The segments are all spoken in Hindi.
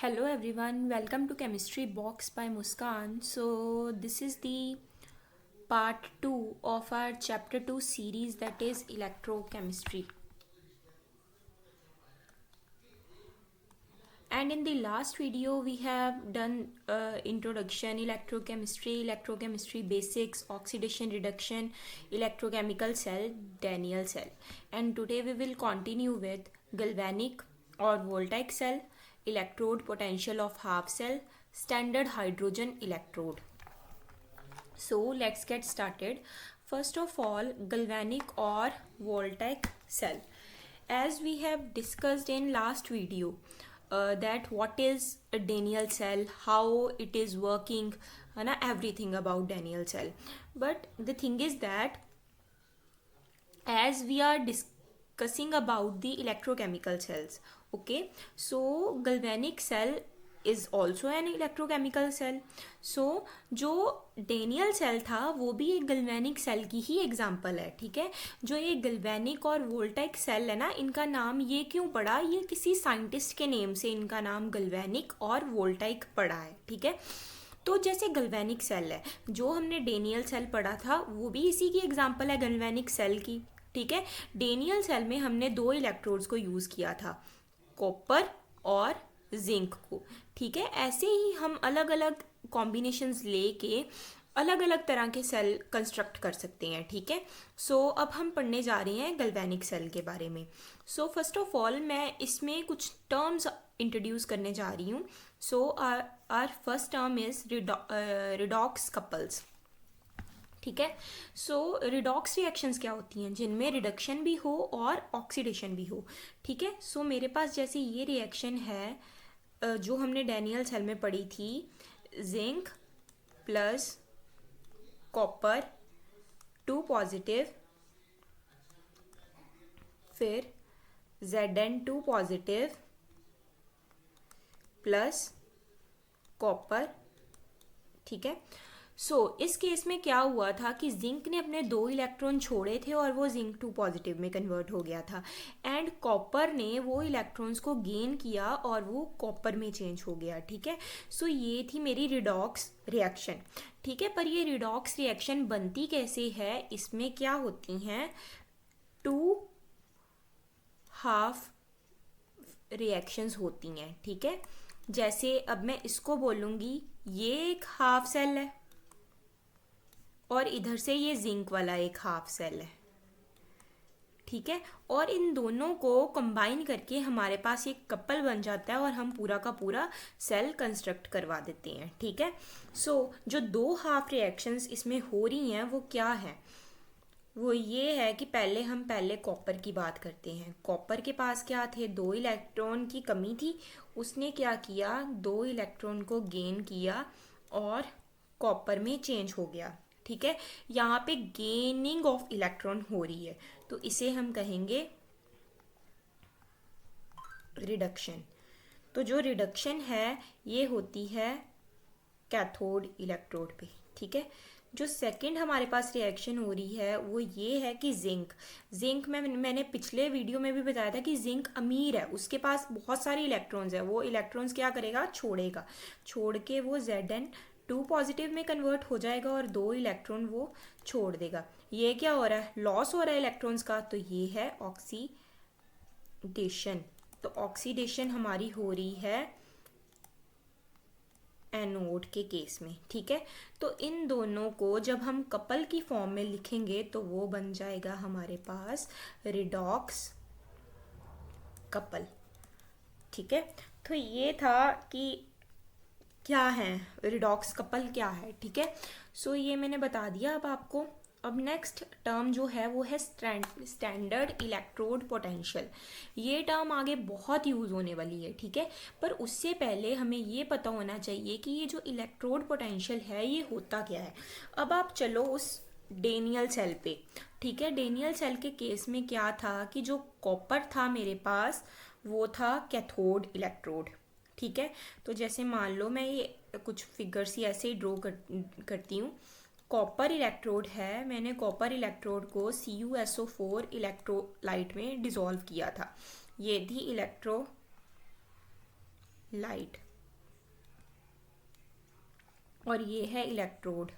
Hello everyone, welcome to Chemistry Box by Muskan. So, this is the part 2 of our chapter 2 series, that is electrochemistry. And in the last video we have done introduction, electrochemistry basics, oxidation reduction, electrochemical cell, Daniell cell. And today we will continue with galvanic or voltaic cell, electrode potential of half cell, standard hydrogen electrode. So let's get started. First of all, galvanic or voltaic cell. As we have discussed in last video, that what is a Daniell cell, how it is working, everything about Daniell cell. But the thing is that as we are discussing about the electrochemical cells, okay, so galvanic cell is also an electrochemical cell. so जो डेनियल सेल था वो भी एक गल्वेनिक सेल की ही एग्जांपल है, ठीक है। जो ये गल्वेनिक और वोल्टाइक सेल है ना, इनका नाम ये क्यों पड़ा, ये किसी साइंटिस्ट के नेम से इनका नाम गल्वेनिक और वोल्टाइक पड़ा है, ठीक है। तो जैसे गल्वेनिक सेल है, जो हमने डेनियल सेल पढ़ा था वो भी इसी की एग्जांपल है गल्वेनिक सेल की, ठीक है। डेनियल सेल में हमने दो इलेक्ट्रोड्स को यूज़ किया था, कॉपर और जिंक को, ठीक है। ऐसे ही हम अलग अलग कॉम्बिनेशंस लेके अलग अलग तरह के सेल कंस्ट्रक्ट कर सकते हैं, ठीक है। सो अब हम पढ़ने जा रहे हैं गल्वेनिक सेल के बारे में। सो फर्स्ट ऑफ ऑल मैं इसमें कुछ टर्म्स इंट्रोड्यूस करने जा रही हूँ। So our first term is redox couples, ठीक है। सो रिडॉक्स रिएक्शंस क्या होती हैं, जिनमें रिडक्शन भी हो और ऑक्सीडेशन भी हो, ठीक है। सो मेरे पास जैसे ये रिएक्शन है जो हमने डेनियल सेल में पढ़ी थी, जिंक प्लस कॉपर 2 पॉजिटिव, फिर Zn2 पॉजिटिव प्लस कॉपर, ठीक है। सो इस केस में क्या हुआ था कि जिंक ने अपने 2 इलेक्ट्रॉन छोड़े थे और वो जिंक 2 पॉजिटिव में कन्वर्ट हो गया था, एंड कॉपर ने वो इलेक्ट्रॉन्स को गेन किया और वो कॉपर में चेंज हो गया, ठीक है। सो ये थी मेरी रिडॉक्स रिएक्शन, ठीक है। पर ये रिडॉक्स रिएक्शन बनती कैसे है, इसमें क्या होती हैं, 2 हाफ रिएक्शंस होती हैं, ठीक है। जैसे अब मैं इसको बोलूँगी ये एक हाफ सेल है और इधर से ये जिंक वाला एक हाफ सेल है, ठीक है। और इन दोनों को कंबाइन करके हमारे पास एक कपल बन जाता है और हम पूरा का पूरा सेल कंस्ट्रक्ट करवा देते हैं, ठीक है। सो जो 2 हाफ रिएक्शंस इसमें हो रही हैं वो क्या है, वो ये है कि पहले कॉपर की बात करते हैं। कॉपर के पास क्या थे, 2 इलेक्ट्रॉन की कमी थी, उसने क्या किया, 2 इलेक्ट्रॉन को गेन किया और कॉपर में चेंज हो गया, ठीक है। यहाँ पे गेनिंग ऑफ इलेक्ट्रॉन हो रही है, तो इसे हम कहेंगे रिडक्शन। तो जो रिडक्शन है ये होती है कैथोड इलेक्ट्रोड पे, ठीक है। जो सेकंड हमारे पास रिएक्शन हो रही है वो ये है कि जिंक में मैंने पिछले वीडियो में भी बताया था कि जिंक अमीर है, उसके पास बहुत सारे इलेक्ट्रॉन्स है, वो इलेक्ट्रॉन्स क्या करेगा, छोड़ेगा, छोड़ के वो Zn2 पॉजिटिव में कन्वर्ट हो जाएगा और 2 इलेक्ट्रॉन वो छोड़ देगा। ये क्या हो रहा है, लॉस हो रहा है इलेक्ट्रॉन्स का, तो ये है ऑक्सीडेशन। तो ऑक्सीडेशन हमारी हो रही है एनोड के केस में, ठीक है। तो इन दोनों को जब हम कपल की फॉर्म में लिखेंगे तो वो बन जाएगा हमारे पास रिडॉक्स कपल, ठीक है। तो ये था कि क्या है रिडॉक्स कपल, क्या है, ठीक है। सो ये मैंने बता दिया अब आपको। अब नेक्स्ट टर्म जो है वो है स्टैंडर्ड इलेक्ट्रोड पोटेंशियल। ये टर्म आगे बहुत यूज़ होने वाली है, ठीक है। पर उससे पहले हमें ये पता होना चाहिए कि ये जो इलेक्ट्रोड पोटेंशियल है ये होता क्या है। अब आप चलो उस डेनियल सेल पे, ठीक है। डेनियल सेल के केस में क्या था कि जो कॉपर था मेरे पास वो था कैथोड इलेक्ट्रोड, ठीक है। तो जैसे मान लो मैं ये कुछ फिगर्स ही ऐसे ही ड्रॉ करती हूँ। कॉपर इलेक्ट्रोड है, मैंने कॉपर इलेक्ट्रोड को CuSO4 इलेक्ट्रोलाइट में डिसॉल्व किया था, ये थी इलेक्ट्रोलाइट, और ये है इलेक्ट्रोड,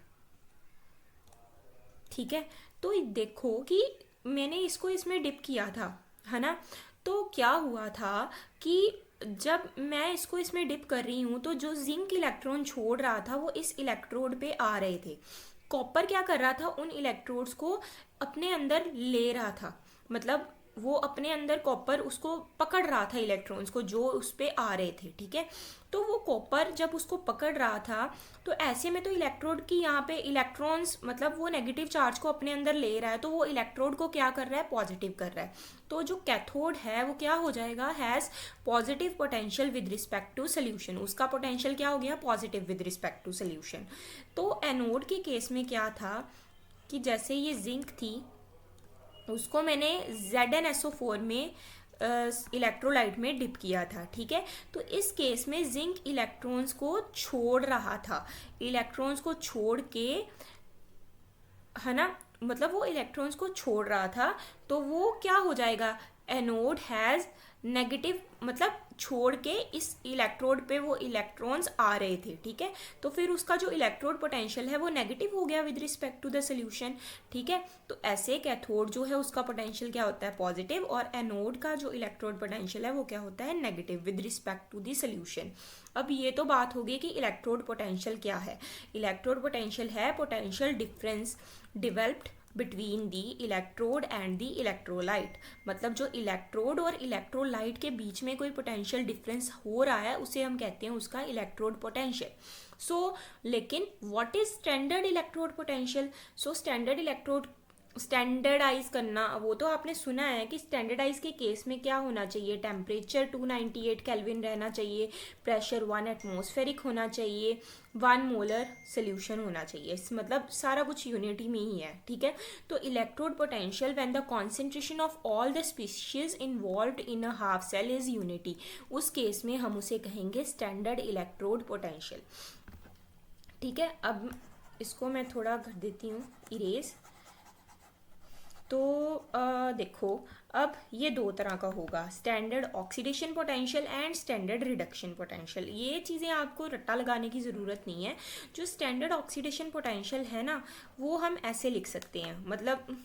ठीक है। तो देखो कि मैंने इसको इसमें डिप किया था, है ना। तो क्या हुआ था कि जब मैं इसको इसमें डिप कर रही हूँ तो जो जिंक इलेक्ट्रॉन छोड़ रहा था वो इस इलेक्ट्रोड पे आ रहे थे। कॉपर क्या कर रहा था, उन इलेक्ट्रोड्स को अपने अंदर ले रहा था, मतलब वो अपने अंदर कॉपर उसको पकड़ रहा था, इलेक्ट्रॉन्स को जो उस पे आ रहे थे, ठीक है। तो वो कॉपर जब उसको पकड़ रहा था तो ऐसे में तो इलेक्ट्रोड की यहाँ पे इलेक्ट्रॉन्स, मतलब वो नेगेटिव चार्ज को अपने अंदर ले रहा है, तो वो इलेक्ट्रोड को क्या कर रहा है, पॉजिटिव कर रहा है। तो जो कैथोड है वो क्या हो जाएगा, has positive potential with respect to solution, उसका पोटेंशियल क्या हो गया, positive with respect to solution. तो एनोड के केस में क्या था कि जैसे ये जिंक थी उसको मैंने ZnSO4 में इलेक्ट्रोलाइट में डिप किया था, ठीक है। तो इस केस में जिंक इलेक्ट्रॉन्स को छोड़ रहा था, इलेक्ट्रॉन्स को छोड़ के, है ना, मतलब वो इलेक्ट्रॉन्स को छोड़ रहा था। तो वो क्या हो जाएगा, एनोड हैज़ नेगेटिव, मतलब छोड़ के इस इलेक्ट्रोड पे वो इलेक्ट्रॉन्स आ रहे थे, ठीक है। तो फिर उसका जो इलेक्ट्रोड पोटेंशियल है वो नेगेटिव हो गया with respect to the solution, ठीक है। तो ऐसे कैथोड जो है उसका पोटेंशियल क्या होता है, पॉजिटिव, और एनोड का जो इलेक्ट्रोड पोटेंशियल है वो क्या होता है, negative with respect to the solution. अब ये तो बात होगी कि इलेक्ट्रोड पोटेंशियल क्या है। इलेक्ट्रोड पोटेंशियल है potential difference developed between the electrode and the electrolyte, मतलब जो इलेक्ट्रोड और इलेक्ट्रोलाइट के बीच में कोई पोटेंशियल डिफरेंस हो रहा है उसे हम कहते हैं उसका इलेक्ट्रोड पोटेंशियल। सो लेकिन what is standard electrode potential, so standard electrode, standardize करना, वो तो आपने सुना है कि स्टैंडर्डाइज के केस में क्या होना चाहिए, टेम्परेचर 298 केल्विन रहना चाहिए, प्रेशर 1 एटमॉस्फेरिक होना चाहिए, 1 मोलर सोल्यूशन होना चाहिए, मतलब सारा कुछ यूनिटी में ही है, ठीक है। तो electrode potential when the concentration of all the species involved in a half cell is unity, उस केस में हम उसे कहेंगे स्टैंडर्ड इलेक्ट्रोड पोटेंशियल, ठीक है। अब इसको मैं थोड़ा कर देती हूँ इरेज। तो देखो, अब ये दो तरह का होगा, standard oxidation potential and standard reduction potential. ये चीज़ें आपको रट्टा लगाने की ज़रूरत नहीं है। जो स्टैंडर्ड ऑक्सीडेशन पोटेंशियल है ना, वो हम ऐसे लिख सकते हैं, मतलब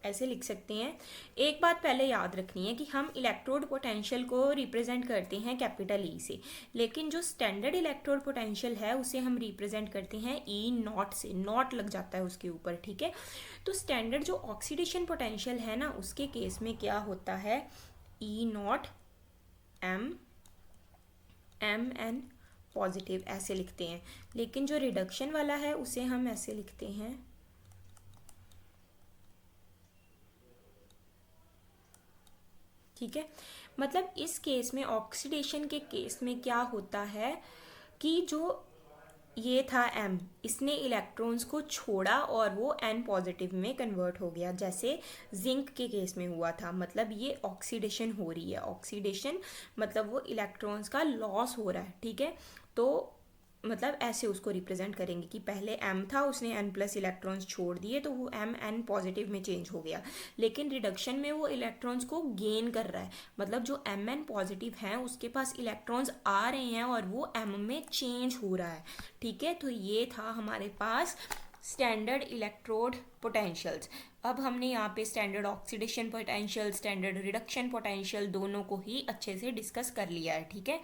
ऐसे लिख सकते हैं। एक बात पहले याद रखनी है कि हम इलेक्ट्रोड पोटेंशियल को रिप्रेजेंट करते हैं कैपिटल ई से, लेकिन जो स्टैंडर्ड इलेक्ट्रोड पोटेंशियल है उसे हम रिप्रेजेंट करते हैं ई नॉट से, नॉट लग जाता है उसके ऊपर, ठीक है। तो स्टैंडर्ड जो ऑक्सीडेशन पोटेंशियल है ना उसके केस में क्या होता है, E naught M M N positive ऐसे लिखते हैं, लेकिन जो रिडक्शन वाला है उसे हम ऐसे लिखते हैं, ठीक है। मतलब इस केस में, ऑक्सीडेशन के केस में क्या होता है कि जो ये था M, इसने इलेक्ट्रॉन्स को छोड़ा और वो N पॉजिटिव में कन्वर्ट हो गया, जैसे जिंक के केस में हुआ था। मतलब ये ऑक्सीडेशन हो रही है, ऑक्सीडेशन मतलब वो इलेक्ट्रॉन्स का लॉस हो रहा है, ठीक है। तो मतलब ऐसे उसको रिप्रेजेंट करेंगे कि पहले M था, उसने N प्लस इलेक्ट्रॉन्स छोड़ दिए तो वो M N पॉजिटिव में चेंज हो गया, लेकिन रिडक्शन में वो इलेक्ट्रॉन्स को गेन कर रहा है, मतलब जो M N पॉजिटिव हैं उसके पास इलेक्ट्रॉन्स आ रहे हैं और वो M में चेंज हो रहा है, ठीक है। तो ये था हमारे पास स्टैंडर्ड इलेक्ट्रोड पोटेंशियल्स। अब हमने यहाँ पे standard oxidation potential, standard reduction potential दोनों को ही अच्छे से डिस्कस कर लिया है, ठीक है।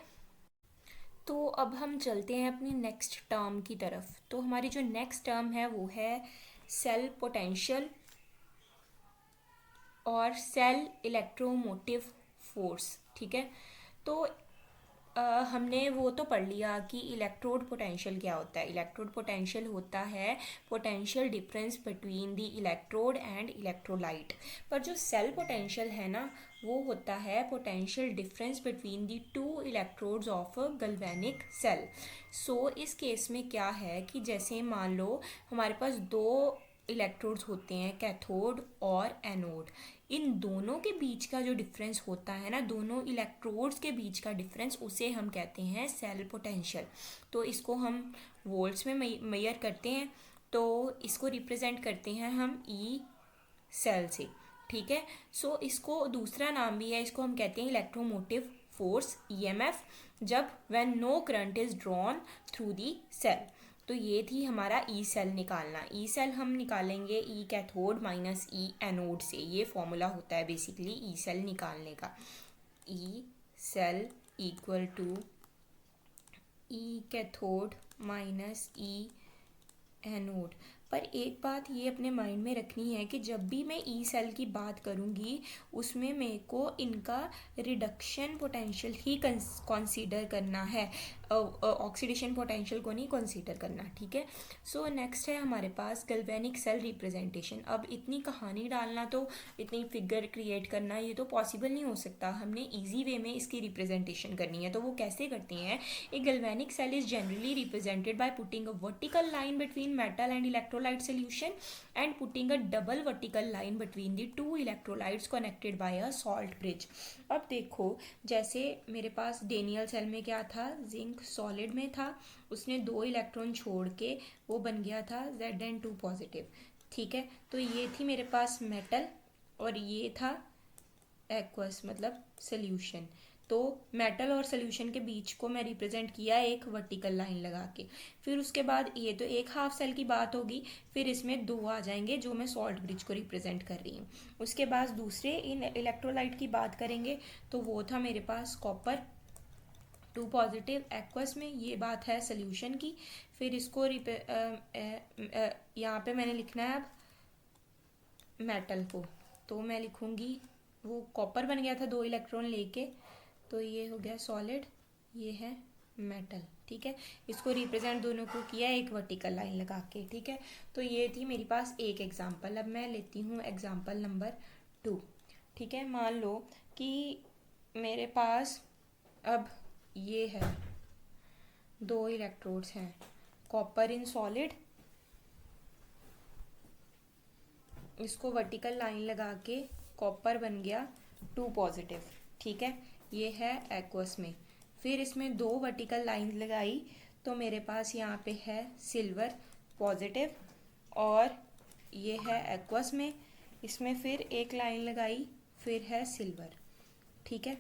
तो अब हम चलते हैं अपनी नेक्स्ट टर्म की तरफ। तो हमारी जो नेक्स्ट टर्म है वो है सेल पोटेंशियल और सेल इलेक्ट्रोमोटिव फोर्स, ठीक है। तो हमने वो तो पढ़ लिया कि इलेक्ट्रोड पोटेंशियल क्या होता है। इलेक्ट्रोड पोटेंशियल होता है potential difference between the electrode and electrolyte. पर जो सेल पोटेंशियल है ना वो होता है potential difference between the two electrodes of a galvanic cell. So इस केस में क्या है कि जैसे मान लो हमारे पास दो इलेक्ट्रोड्स होते हैं, कैथोड और एनोड। इन दोनों के बीच का जो डिफरेंस होता है ना, दोनों इलेक्ट्रोड्स के बीच का डिफरेंस, उसे हम कहते हैं सेल पोटेंशियल। तो इसको हम वोल्ट्स में मेजर करते हैं, तो इसको रिप्रेजेंट करते हैं हम ई सेल से, ठीक है। सो इसको दूसरा नाम भी है, इसको हम कहते हैं इलेक्ट्रोमोटिव फोर्स EMF, जब when no current is drawn through the cell. तो ये थी हमारा ई सेल निकालना। ई सेल हम निकालेंगे ई कैथोड माइनस ई एनोड से। ये फॉर्मूला होता है बेसिकली ई सेल निकालने का। E cell equal to E cathode minus E anode. पर एक बात ये अपने माइंड में रखनी है कि जब भी मैं ई सेल की बात करूँगी उसमें मेरे को इनका रिडक्शन पोटेंशियल ही कंसीडर करना है, ऑक्सीडेशन पोटेंशियल को नहीं कंसीडर करना, ठीक है। सो नेक्स्ट है हमारे पास गैल्वेनिक सेल रिप्रेजेंटेशन। अब इतनी कहानी डालना, तो इतनी फिगर क्रिएट करना, ये तो पॉसिबल नहीं हो सकता। हमने ईजी वे में इसकी रिप्रेजेंटेशन करनी है। तो वो कैसे करते हैं? A galvanic cell is generally represented by putting a vertical line between metal and electrolyte solution and putting a double vertical line between the two electrolytes connected by a salt bridge। अब देखो, जैसे मेरे पास डेनियल सेल में क्या था, जिंक सॉलिड में था, उसने 2 इलेक्ट्रॉन छोड़ के वो बन गया था Zn2 पॉजिटिव, ठीक है। तो ये थी मेरे पास मेटल और ये था एक्वस मतलब सोल्यूशन। तो मेटल और सोल्यूशन के बीच को मैं रिप्रेजेंट किया एक वर्टिकल लाइन लगा के। फिर उसके बाद ये तो एक हाफ सेल की बात होगी, फिर इसमें 2 आ जाएंगे जो मैं सॉल्ट ब्रिज को रिप्रेजेंट कर रही हूँ। उसके बाद दूसरे इन इलेक्ट्रोलाइट की बात करेंगे तो वो था मेरे पास कॉपर 2 पॉजिटिव एक्वस में, ये बात है सोल्यूशन की। फिर इसको यहाँ पे मैंने लिखना है अब मेटल को, तो मैं लिखूँगी वो कॉपर बन गया था 2 इलेक्ट्रॉन लेके, तो ये हो गया सॉलिड, ये है मेटल, ठीक है। इसको रिप्रेजेंट दोनों को किया एक वर्टिकल लाइन लगा के, ठीक है। तो ये थी मेरे पास एक एग्जांपल। अब मैं लेती हूँ एग्जांपल नंबर 2, ठीक है। मान लो कि मेरे पास अब ये है 2 इलेक्ट्रोड्स हैं, कॉपर इन सॉलिड, इसको वर्टिकल लाइन लगा के कॉपर बन गया 2 पॉजिटिव, ठीक है। ये है एक्वस में। फिर इसमें 2 वर्टिकल लाइन लगाई तो मेरे पास यहाँ पे है सिल्वर पॉजिटिव, और ये है एक्वस में, इसमें फिर एक लाइन लगाई, फिर है सिल्वर, ठीक है।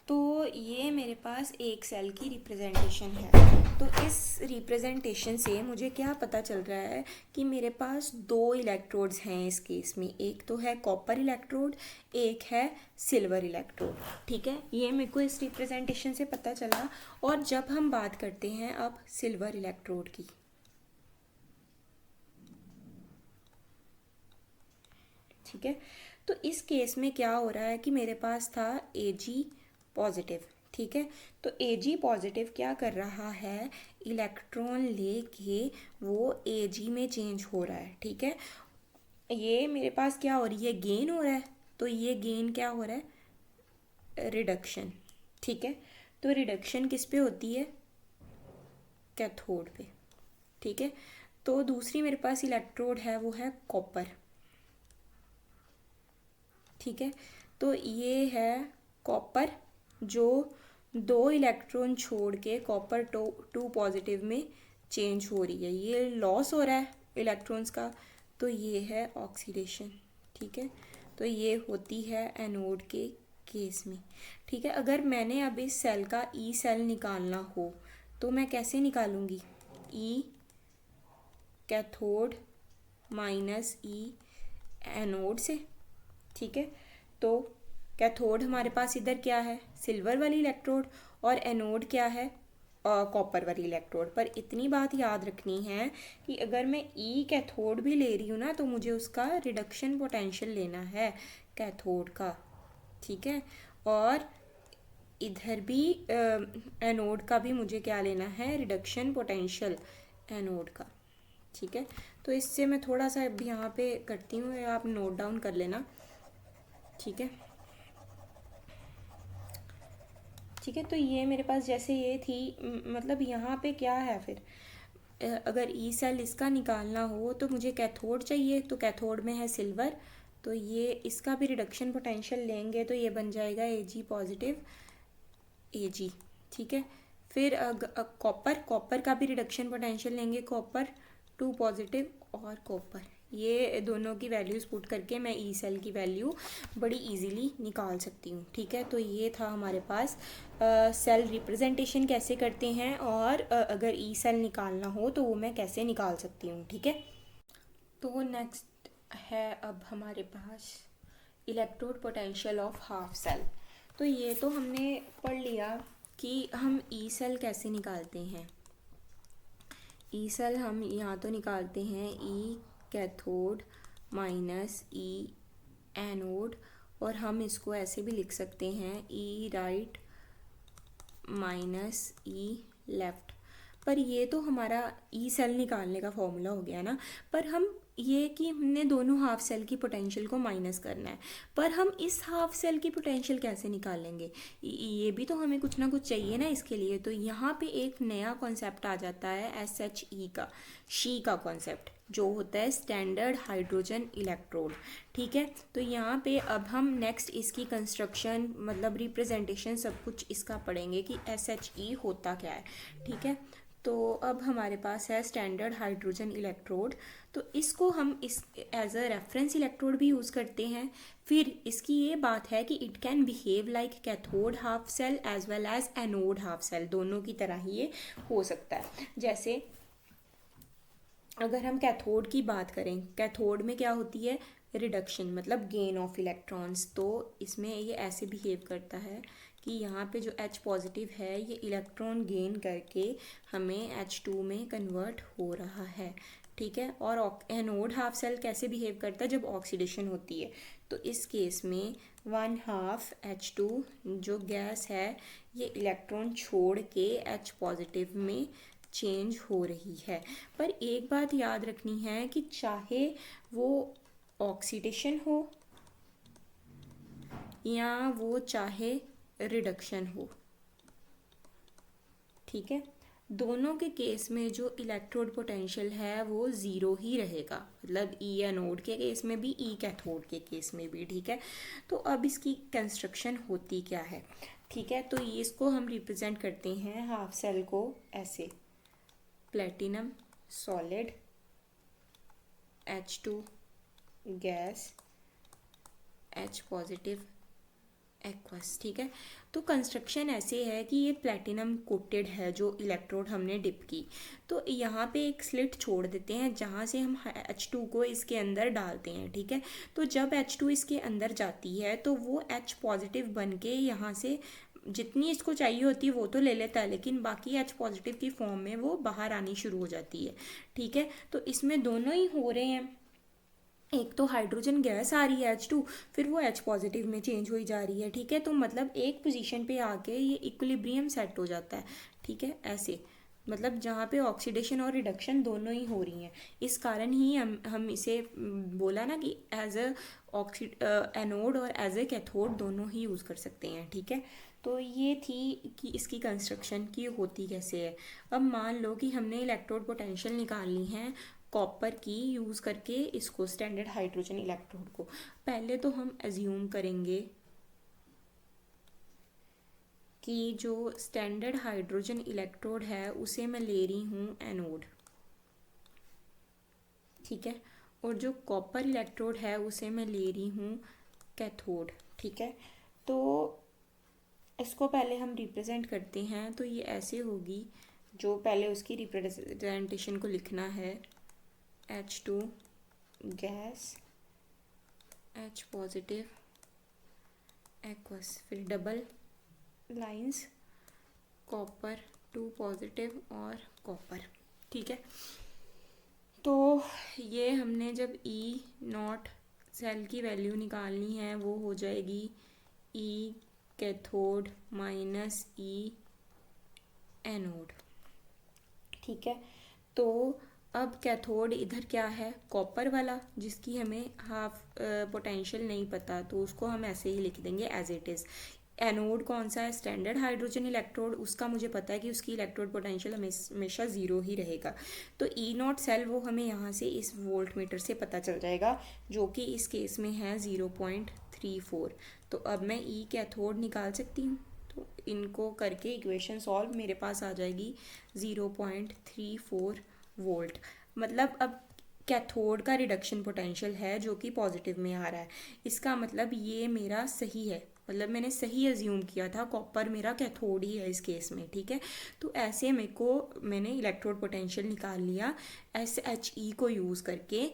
तो ये मेरे पास एक सेल की रिप्रेजेंटेशन है। तो इस रिप्रेजेंटेशन से मुझे क्या पता चल रहा है कि मेरे पास 2 इलेक्ट्रोड्स हैं इस केस में। एक तो है कॉपर इलेक्ट्रोड, एक है सिल्वर इलेक्ट्रोड, ठीक है। ये मेरे को इस रिप्रेजेंटेशन से पता चला। और जब हम बात करते हैं अब सिल्वर इलेक्ट्रोड की, ठीक है, तो इस केस में क्या हो रहा है कि मेरे पास था Ag पॉजिटिव, ठीक है। तो Ag पॉजिटिव क्या कर रहा है, इलेक्ट्रॉन लेके वो Ag में चेंज हो रहा है, ठीक है। ये मेरे पास क्या हो रही है, गेन हो रहा है। तो ये गेन क्या हो रहा है, रिडक्शन, ठीक है। तो रिडक्शन किस पे होती है, कैथोड पे, ठीक है। तो दूसरी मेरे पास इलेक्ट्रोड है वो है कॉपर, ठीक है। तो ये है कॉपर जो 2 इलेक्ट्रॉन छोड़ के कॉपर 2 पॉजिटिव में चेंज हो रही है, ये लॉस हो रहा है इलेक्ट्रॉन्स का, तो ये है ऑक्सीडेशन, ठीक है। तो ये होती है एनोड के केस में, ठीक है। अगर मैंने अब इस सेल का ई सेल निकालना हो तो मैं कैसे निकालूंगी, ई कैथोड माइनस ई एनोड से, ठीक है। तो कैथोड हमारे पास इधर क्या है, सिल्वर वाली इलेक्ट्रोड, और एनोड क्या है, कॉपर वाली इलेक्ट्रोड। पर इतनी बात याद रखनी है कि अगर मैं ई कैथोड भी ले रही हूँ ना तो मुझे उसका रिडक्शन पोटेंशियल लेना है कैथोड का, ठीक है। और इधर भी एनोड का भी मुझे क्या लेना है, रिडक्शन पोटेंशियल एनोड का, ठीक है। तो इससे मैं थोड़ा सा अब यहाँ पे करती हूँ, आप नोट डाउन कर लेना, ठीक है। ठीक है, तो ये मेरे पास जैसे ये थी, मतलब यहाँ पे क्या है फिर, अगर ई सेल इसका निकालना हो तो मुझे कैथोड चाहिए, तो कैथोड में है सिल्वर, तो ये इसका भी रिडक्शन पोटेंशियल लेंगे तो ये बन जाएगा Ag पॉजिटिव Ag, ठीक है। फिर कॉपर का भी रिडक्शन पोटेंशियल लेंगे, कॉपर 2 पॉजिटिव और कॉपर, ये दोनों की वैल्यूज़ पुट करके मैं ई सेल की वैल्यू बड़ी इजीली निकाल सकती हूँ। ठीक है, तो ये था हमारे पास सेल रिप्रेजेंटेशन कैसे करते हैं, और अगर ई सेल निकालना हो तो वो मैं कैसे निकाल सकती हूँ। ठीक है, तो नेक्स्ट है अब हमारे पास electrode potential of half cell. तो ये तो हमने पढ़ लिया कि हम ई सेल कैसे निकालते हैं। ई सेल हम यहाँ तो निकालते हैं ई कैथोड माइनस ई एनोड, और हम इसको ऐसे भी लिख सकते हैं ई राइट माइनस ई लेफ्ट। पर ये तो हमारा ई सेल निकालने का फॉर्मूला हो गया ना। पर हम ये कि हमने दोनों हाफ सेल की पोटेंशियल को माइनस करना है, पर हम इस हाफ सेल की पोटेंशियल कैसे निकालेंगे, ये भी तो हमें कुछ ना कुछ चाहिए ना इसके लिए। तो यहाँ पे एक नया कॉन्सेप्ट आ जाता है SHE का, शी का कॉन्सेप्ट, जो होता है स्टैंडर्ड हाइड्रोजन इलेक्ट्रोड। ठीक है, तो यहाँ पे अब हम नेक्स्ट इसकी कंस्ट्रक्शन मतलब रिप्रेजेंटेशन सब कुछ इसका पढ़ेंगे कि SHE होता क्या है। ठीक है, तो अब हमारे पास है स्टैंडर्ड हाइड्रोजन इलेक्ट्रोड। तो इसको हम इस एज अ रेफरेंस इलेक्ट्रोड भी यूज़ करते हैं। फिर इसकी ये बात है कि it can behave like cathode half cell as well as anode half cell, दोनों की तरह ही ये हो सकता है। जैसे अगर हम कैथोड की बात करें, कैथोड में क्या होती है, रिडक्शन मतलब गेन ऑफ इलेक्ट्रॉन्स। तो इसमें ये ऐसे बिहेव करता है कि यहाँ पे जो H पॉजिटिव है ये इलेक्ट्रॉन गेन करके हमें H2 में कन्वर्ट हो रहा है। ठीक है, और एनोड हाफ सेल कैसे बिहेव करता है, जब ऑक्सीडेशन होती है तो इस केस में 1/2 H2 जो गैस है ये इलेक्ट्रॉन छोड़ के H पॉजिटिव में चेंज हो रही है। पर एक बात याद रखनी है कि चाहे वो ऑक्सीडेशन हो या वो चाहे रिडक्शन हो, ठीक है, दोनों के केस में जो इलेक्ट्रोड पोटेंशियल है वो ज़ीरो ही रहेगा। मतलब ई एनोड के केस में भी, ई कैथोड के केस में भी। ठीक है, तो अब इसकी कंस्ट्रक्शन होती क्या है। ठीक है, तो ये इसको हम रिप्रेजेंट करते हैं हाफ सेल को ऐसे, platinum solid, H2 gas, H positive aqueous. ठीक है, तो कंस्ट्रक्शन ऐसे है कि ये प्लेटिनम कोटेड है जो इलेक्ट्रोड हमने डिप की। तो यहाँ पे एक स्लिट छोड़ देते हैं जहाँ से हम H2 को इसके अंदर डालते हैं। ठीक है, तो जब H2 इसके अंदर जाती है तो वो H पॉजिटिव बन के यहाँ से जितनी इसको चाहिए होती है वो तो ले लेता है, लेकिन बाकी H पॉजिटिव की फॉर्म में वो बाहर आनी शुरू हो जाती है। ठीक है, तो इसमें दोनों ही हो रहे हैं, एक तो हाइड्रोजन गैस आ रही है H2, फिर वो H पॉजिटिव में चेंज हुई जा रही है। ठीक है, तो मतलब एक पोजीशन पे आके ये इक्विलिब्रियम सेट हो जाता है। ठीक है, ऐसे मतलब जहाँ पे ऑक्सीडेशन और रिडक्शन दोनों ही हो रही हैं। इस कारण ही हम इसे बोला ना कि एज अ एनोड और एज ए कैथोड दोनों ही यूज़ कर सकते हैं। ठीक है, तो ये थी कि इसकी कंस्ट्रक्शन की होती कैसे है। अब मान लो कि हमने इलेक्ट्रोड पोटेंशियल निकालनी है कॉपर की यूज़ करके इसको स्टैंडर्ड हाइड्रोजन इलेक्ट्रोड को। पहले तो हम एज्यूम करेंगे कि जो स्टैंडर्ड हाइड्रोजन इलेक्ट्रोड है उसे मैं ले रही हूँ एनोड। ठीक है, और जो कॉपर इलेक्ट्रोड है उसे मैं ले रही हूँ कैथोड। ठीक है, तो इसको पहले हम रिप्रेजेंट करते हैं। तो ये ऐसे होगी, जो पहले उसकी रिप्रेजेंटेशन को लिखना है, H2 gas, H positive aqueous, फिर डबल लाइंस कॉपर 2 पॉजिटिव और कॉपर। ठीक है, तो ये हमने जब ई नॉट सेल की वैल्यू निकालनी है वो हो जाएगी ई कैथोड माइनस ई एनोड। ठीक है, तो अब कैथोड इधर क्या है, कॉपर वाला, जिसकी हमें हाफ पोटेंशियल नहीं पता, तो उसको हम ऐसे ही लिख देंगे एज इट इज़। एनोड कौन सा है, स्टैंडर्ड हाइड्रोजन इलेक्ट्रोड, उसका मुझे पता है कि उसकी इलेक्ट्रोड पोटेंशियल हमेशा ज़ीरो ही रहेगा। तो ई नॉट सेल वो हमें यहाँ से इस वोल्ट मीटर से पता चल जाएगा, जो कि इस केस में है 0.34। तो अब मैं ई कैथोड निकाल सकती हूँ। तो इनको करके इक्वेशन सॉल्व, मेरे पास आ जाएगी 0.34 वोल्ट। मतलब अब कैथोड का रिडक्शन पोटेंशियल है जो कि पॉजिटिव में आ रहा है। इसका मतलब ये मेरा सही है, मतलब मैंने सही अज्यूम किया था, कॉपर मेरा कैथोड ही है इस केस में, ठीक है। तो ऐसे मैंने इलेक्ट्रोड पोटेंशियल निकाल लिया SHE को यूज़ करके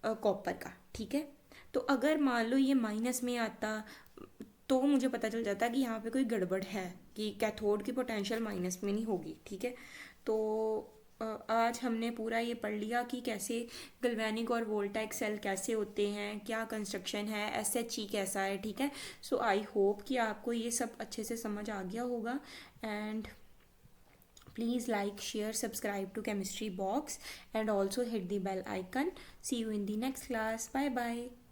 कॉपर का, ठीक है। तो अगर मान लो ये माइनस में आता तो मुझे पता चल जाता कि यहाँ पे कोई गड़बड़ है, कि कैथोड की पोटेंशियल माइनस में नहीं होगी, ठीक है। तो आज हमने पूरा ये पढ़ लिया कि कैसे गल्वेनिक और वोल्टाइक सेल कैसे होते हैं, क्या कंस्ट्रक्शन है, SHE कैसा है, ठीक है। सो आई होप कि आपको ये सब अच्छे से समझ आ गया होगा। And please like, share, subscribe to Chemistry Box and also hit the bell icon. See you in the next class. Bye bye.